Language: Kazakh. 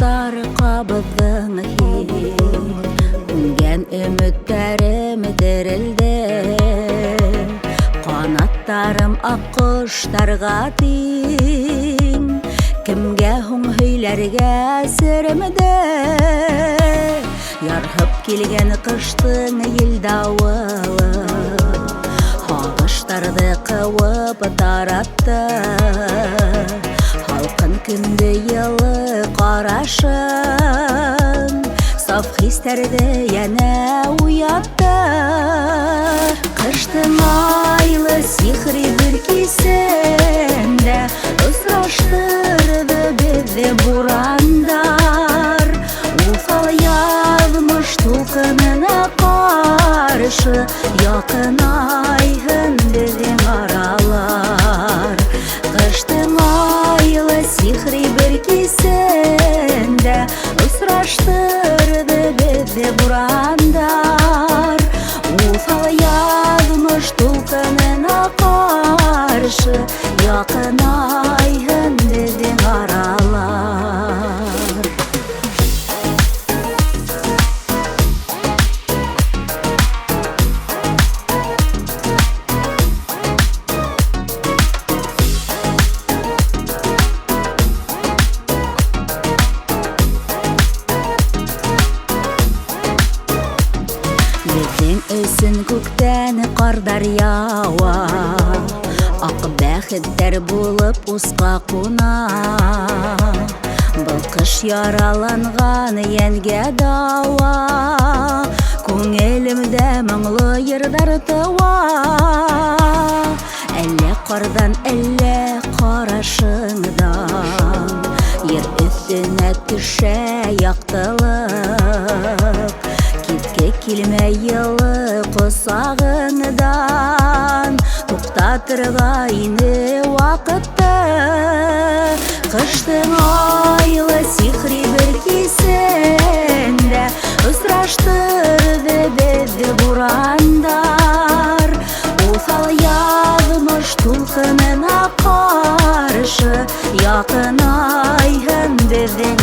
Язар қабыздың хин, Үнген үміттерім дірілді. Қанаттарым аққыштарға тиң, Кімге хуң хүйлерге сірімді. Ярхып келген қыштың елдауылы, Хағыштарды қауып таратты. Халқын күнді елі қарашын, Саф хистерді яна уятты. Қыштың айлы сихри бір кесінде, Ұсыраштырды бізді бурандар. Уфал язмыш толқынына қаршы, Яқын айғын біздің аралар. Қыштың айлы сихри бір кесінде, Ұсыраштырды бізді бурандар. Уфал язмыш толқынына қаршы, Яқын айғын біздің аралар. Біздің өсін көктен қардар яуа, Ақ бәхеттер болып ұсқа қуна. Бұл қыш яраланған енге дауа, Көңелімді мұңлы ердар туа. Әлі қардан, әлі қарашыңдан, Ер үстіне түші яқтылық. Кетке келмей елі қосағыңдан, Тоқтатырғайны уақытты. Қыштың айлы сихри бір кесінде, Ұсыраштырды бізді бурандар. Уфал язмыш толқынына қаршы, Яқын айғын біздің